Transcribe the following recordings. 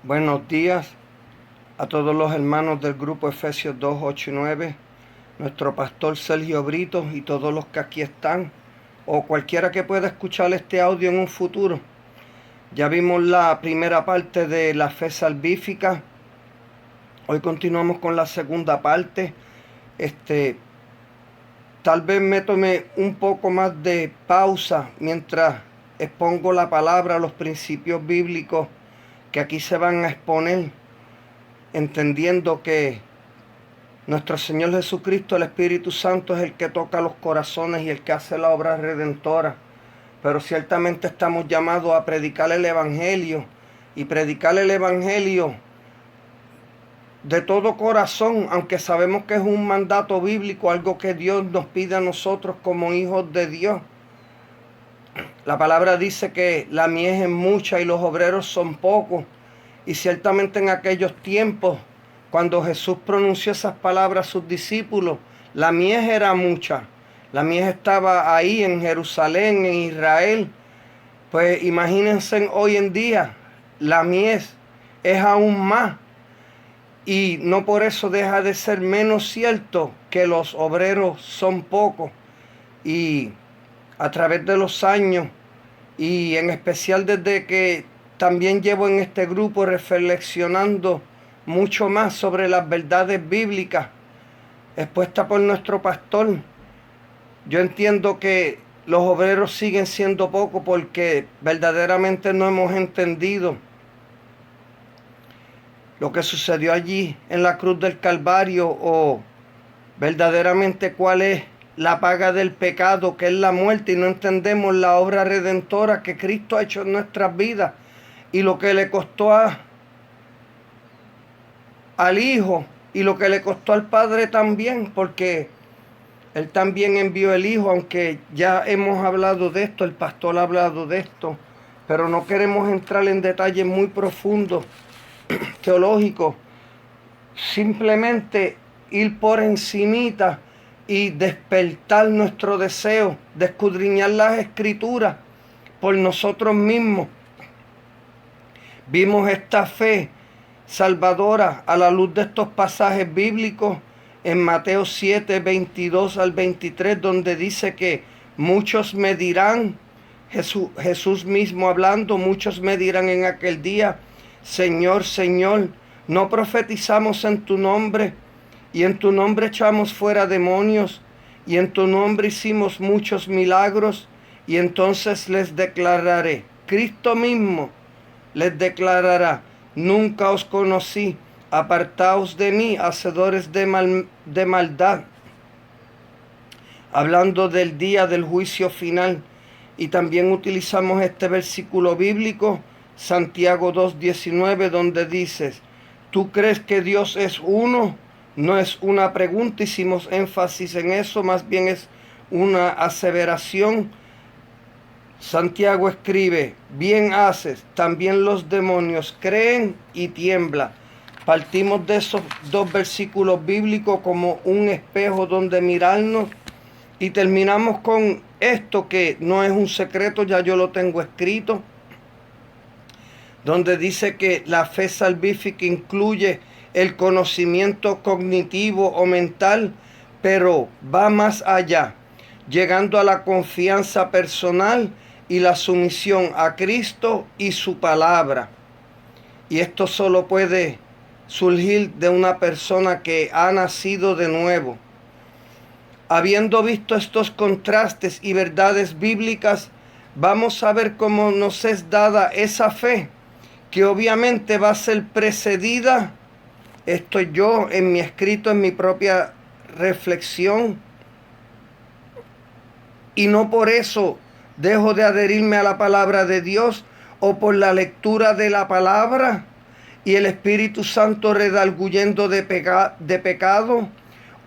Buenos días a todos los hermanos del grupo Efesios 2, 8 y 9, nuestro pastor Sergio Brito y todos los que aquí están, o cualquiera que pueda escuchar este audio en un futuro. Ya vimos la primera parte de la fe salvífica. Hoy continuamos con la segunda parte. Tal vez me tome un poco más de pausa mientras expongo la palabra, los principios bíblicos que aquí se van a exponer, entendiendo que nuestro Señor Jesucristo, el Espíritu Santo, es el que toca los corazones y el que hace la obra redentora. Pero ciertamente estamos llamados a predicar el Evangelio, y predicar el Evangelio de todo corazón, aunque sabemos que es un mandato bíblico, algo que Dios nos pide a nosotros como hijos de Dios. La palabra dice que la mies es mucha y los obreros son pocos. Y ciertamente en aquellos tiempos, cuando Jesús pronunció esas palabras a sus discípulos, la mies era mucha. La mies estaba ahí en Jerusalén, en Israel. Pues imagínense hoy en día, la mies es aún más. Y no por eso deja de ser menos cierto que los obreros son pocos. Y a través de los años, y en especial desde que también llevo en este grupo reflexionando mucho más sobre las verdades bíblicas expuestas por nuestro pastor, yo entiendo que los obreros siguen siendo pocos porque verdaderamente no hemos entendido lo que sucedió allí en la cruz del Calvario, o verdaderamente cuál es la paga del pecado, que es la muerte, y no entendemos la obra redentora que Cristo ha hecho en nuestras vidas y lo que le costó al Hijo y lo que le costó al Padre también, porque Él también envió el Hijo, aunque ya hemos hablado de esto, el pastor ha hablado de esto, pero no queremos entrar en detalles muy profundos, teológicos, simplemente ir por encimita y despertar nuestro deseo de escudriñar las Escrituras por nosotros mismos. Vimos esta fe salvadora a la luz de estos pasajes bíblicos en Mateo 7, 22 al 23, donde dice que muchos me dirán, Jesús mismo hablando, muchos me dirán en aquel día: Señor, Señor, ¿no profetizamos en tu nombre? Y en tu nombre echamos fuera demonios, y en tu nombre hicimos muchos milagros. Y entonces les declararé, Cristo mismo les declarará: nunca os conocí, apartaos de mí, hacedores de maldad. Hablando del día del juicio final. Y también utilizamos este versículo bíblico, Santiago 2:19, donde dices: ¿tú crees que Dios es uno? No es una pregunta, hicimos énfasis en eso, más bien es una aseveración. Santiago escribe: bien haces, también los demonios creen y tiemblan. Partimos de esos dos versículos bíblicos como un espejo donde mirarnos, y terminamos con esto que no es un secreto, ya yo lo tengo escrito, donde dice que la fe salvífica incluye el conocimiento cognitivo o mental, pero va más allá, llegando a la confianza personal y la sumisión a Cristo y su palabra. Y esto solo puede surgir de una persona que ha nacido de nuevo. Habiendo visto estos contrastes y verdades bíblicas, vamos a ver cómo nos es dada esa fe, que obviamente va a ser precedida, esto yo en mi escrito, en mi propia reflexión, y no por eso dejo de adherirme a la palabra de Dios, o por la lectura de la palabra y el Espíritu Santo redarguyendo de pecado,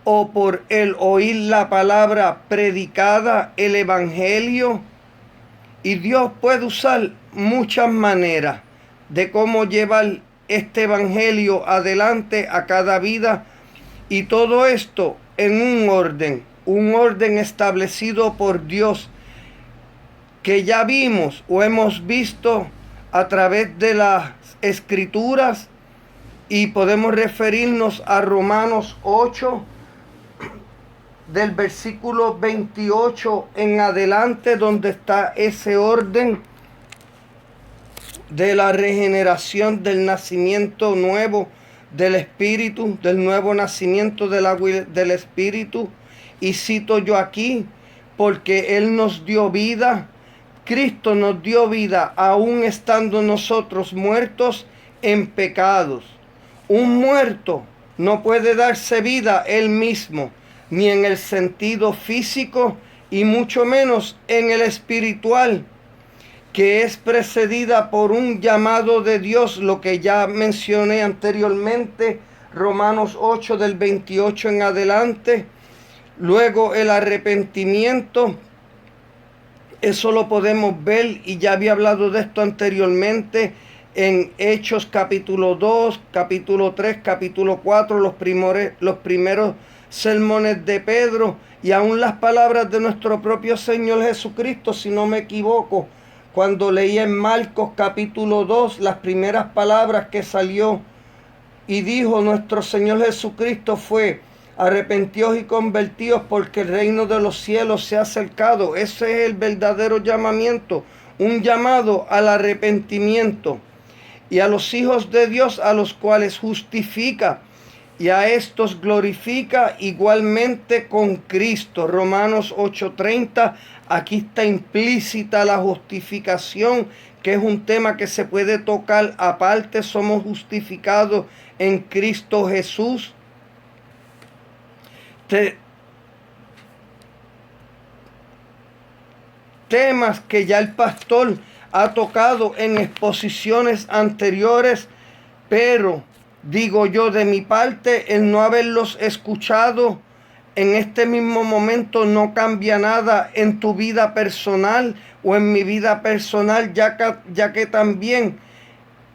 o por el oír la palabra predicada, el Evangelio. Y Dios puede usar muchas maneras de cómo llevar este Evangelio adelante a cada vida, y todo esto en un orden establecido por Dios, que ya vimos o hemos visto a través de las Escrituras y podemos referirnos a Romanos 8, del versículo 28 en adelante, donde está ese orden de la regeneración, del nacimiento nuevo del Espíritu, del nuevo nacimiento del agua y del Espíritu. Y cito yo aquí, porque Él nos dio vida, Cristo nos dio vida, aún estando nosotros muertos en pecados. Un muerto no puede darse vida él mismo, ni en el sentido físico, y mucho menos en el espiritual, que es precedida por un llamado de Dios, lo que ya mencioné anteriormente, Romanos 8 del 28 en adelante. Luego el arrepentimiento, eso lo podemos ver, y ya había hablado de esto anteriormente, en Hechos capítulo 2, capítulo 3, capítulo 4, los primeros sermones de Pedro, y aún las palabras de nuestro propio Señor Jesucristo, si no me equivoco, cuando leí en Marcos capítulo 2, las primeras palabras que salió y dijo nuestro Señor Jesucristo fue: arrepentíos y convertíos, porque el reino de los cielos se ha acercado. Ese es el verdadero llamamiento, un llamado al arrepentimiento. Y a los hijos de Dios, a los cuales justifica, y a estos glorifica igualmente con Cristo. Romanos 8:30, aquí está implícita la justificación, que es un tema que se puede tocar aparte. Somos justificados en Cristo Jesús. Temas que ya el pastor ha tocado en exposiciones anteriores, pero digo yo de mi parte, el no haberlos escuchado en este mismo momento no cambia nada en tu vida personal o en mi vida personal, ya que también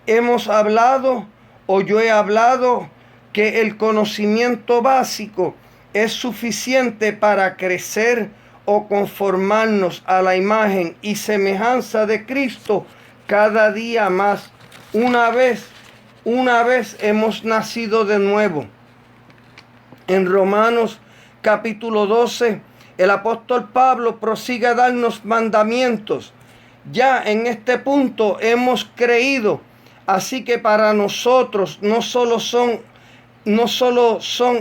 hemos hablado, o yo he hablado, que el conocimiento básico es suficiente para crecer o conformarnos a la imagen y semejanza de Cristo cada día más. Una vez hemos nacido de nuevo. En Romanos capítulo 12, el apóstol Pablo prosigue a darnos mandamientos. Ya en este punto hemos creído, así que para nosotros no solo son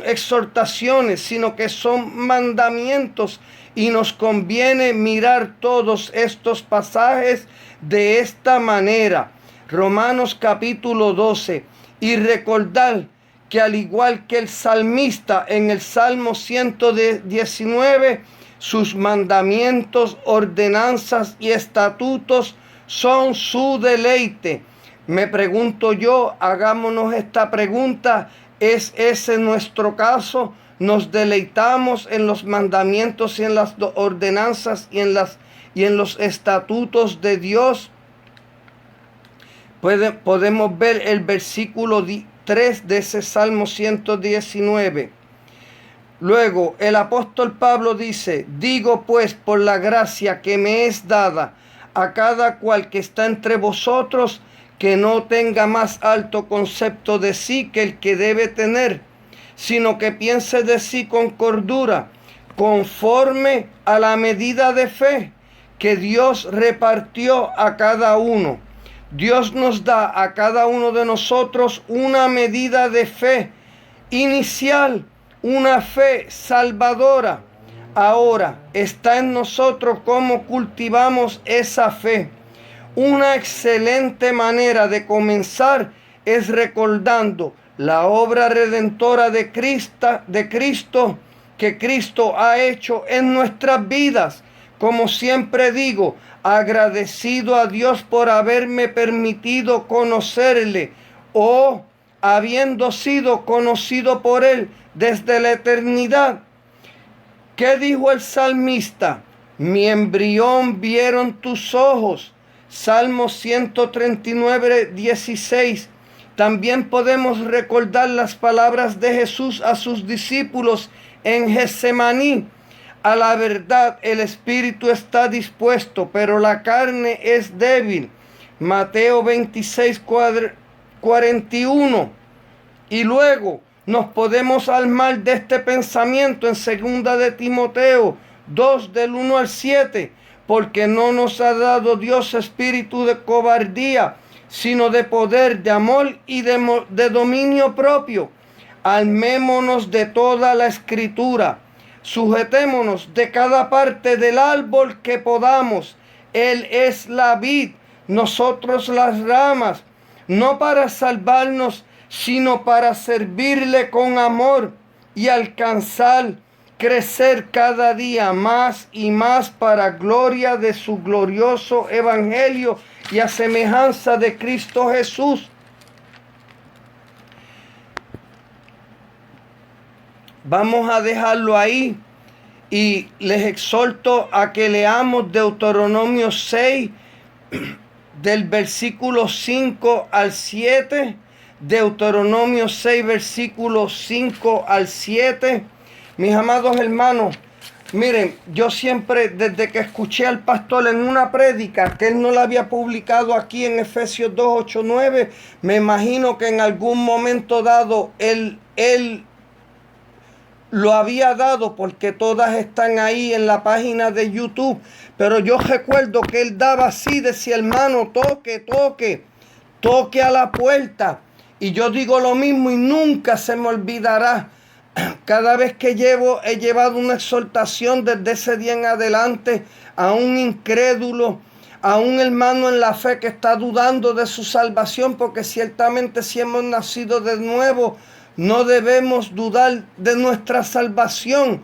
exhortaciones, sino que son mandamientos, y nos conviene mirar todos estos pasajes de esta manera. Romanos capítulo 12, y recordar que al igual que el salmista en el Salmo 119, sus mandamientos, ordenanzas y estatutos son su deleite. Me pregunto yo, hagámonos esta pregunta: ¿es ese nuestro caso? ¿Nos deleitamos en los mandamientos y en las ordenanzas y en los estatutos de Dios? Podemos ver el versículo 3 de ese Salmo 119. Luego el apóstol Pablo dice: digo pues, por la gracia que me es dada a cada cual que está entre vosotros, que no tenga más alto concepto de sí que el que debe tener, sino que piense de sí con cordura, conforme a la medida de fe que Dios repartió a cada uno. Dios nos da a cada uno de nosotros una medida de fe inicial, una fe salvadora. Ahora está en nosotros cómo cultivamos esa fe. Una excelente manera de comenzar es recordando la obra redentora de Cristo que Cristo ha hecho en nuestras vidas. Como siempre digo, agradecido a Dios por haberme permitido conocerle, o habiendo sido conocido por Él desde la eternidad. ¿Qué dijo el salmista? Mi embrión vieron tus ojos. Salmo 139, 16. También podemos recordar las palabras de Jesús a sus discípulos en Getsemaní. A la verdad, el espíritu está dispuesto, pero la carne es débil. Mateo 26, 41. Y luego nos podemos armar de este pensamiento en 2 de Timoteo 2, del 1 al 7. Porque no nos ha dado Dios espíritu de cobardía, sino de poder, de amor y de dominio propio. Armémonos de toda la escritura. Sujetémonos de cada parte del árbol que podamos. Él es la vid, nosotros las ramas, no para salvarnos, sino para servirle con amor y alcanzar, crecer cada día más y más para gloria de su glorioso evangelio y a semejanza de Cristo Jesús. Vamos a dejarlo ahí y les exhorto a que leamos Deuteronomio 6 del versículo 5 al 7. Deuteronomio 6 versículos 5 al 7. Mis amados hermanos, miren, yo siempre desde que escuché al pastor en una prédica que él no la había publicado aquí en Efesios 2, 8, 9, me imagino que en algún momento dado él lo había dado, porque todas están ahí en la página de YouTube. Pero yo recuerdo que él daba así, decía: hermano, toque a la puerta. Y yo digo lo mismo y nunca se me olvidará. Cada vez que he llevado una exhortación desde ese día en adelante a un incrédulo, a un hermano en la fe que está dudando de su salvación, porque ciertamente si hemos nacido de nuevo, no debemos dudar de nuestra salvación.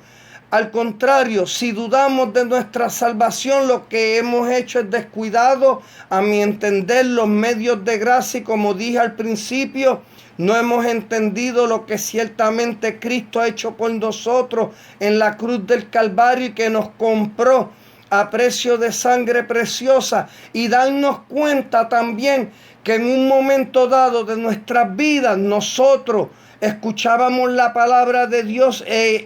Al contrario, si dudamos de nuestra salvación, lo que hemos hecho es descuidado, a mi entender, los medios de gracia, y como dije al principio, no hemos entendido lo que ciertamente Cristo ha hecho por nosotros en la cruz del Calvario y que nos compró a precio de sangre preciosa, y darnos cuenta también que en un momento dado de nuestras vidas nosotros escuchábamos la palabra de Dios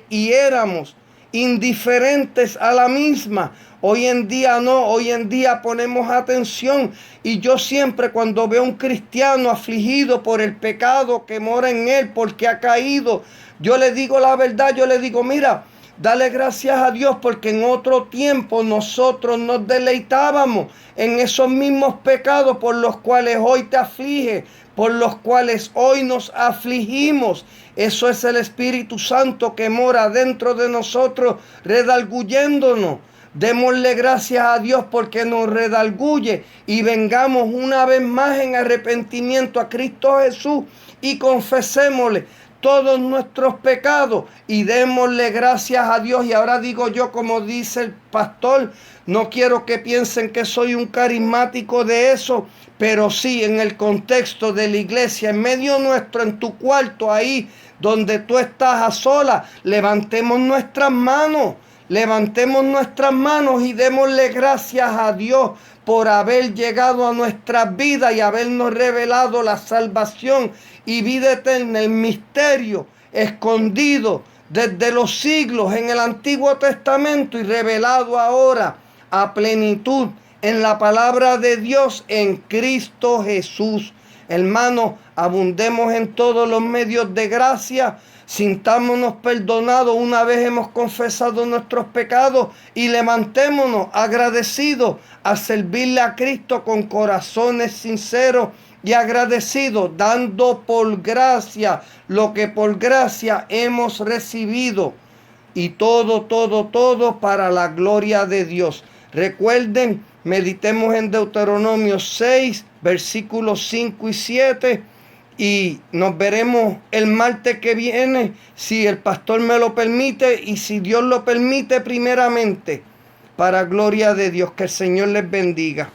y éramos indiferentes a la misma. Hoy en día no, hoy en día ponemos atención, y yo siempre cuando veo a un cristiano afligido por el pecado que mora en él porque ha caído, yo le digo la verdad, yo le digo: mira, dale gracias a Dios, porque en otro tiempo nosotros nos deleitábamos en esos mismos pecados por los cuales hoy te aflige, por los cuales hoy nos afligimos. Eso es el Espíritu Santo que mora dentro de nosotros, redarguyéndonos. Démosle gracias a Dios porque nos redarguye, y vengamos una vez más en arrepentimiento a Cristo Jesús y confesémosle todos nuestros pecados y démosle gracias a Dios. Y ahora digo yo, como dice el pastor, no quiero que piensen que soy un carismático de eso, pero sí en el contexto de la iglesia, en medio nuestro, en tu cuarto, ahí donde tú estás a solas, levantemos nuestras manos y démosle gracias a Dios por haber llegado a nuestras vidas y habernos revelado la salvación y vida eterna, el misterio escondido desde los siglos en el Antiguo Testamento y revelado ahora a plenitud en la palabra de Dios en Cristo Jesús. Hermanos, abundemos en todos los medios de gracia, sintámonos perdonados una vez hemos confesado nuestros pecados y levantémonos agradecidos a servirle a Cristo con corazones sinceros y agradecidos, dando por gracia lo que por gracia hemos recibido, y todo para la gloria de Dios. Recuerden, meditemos en Deuteronomio 6, versículos 5 y 7, y nos veremos el martes que viene, si el pastor me lo permite y si Dios lo permite primeramente, para gloria de Dios. Que el Señor les bendiga.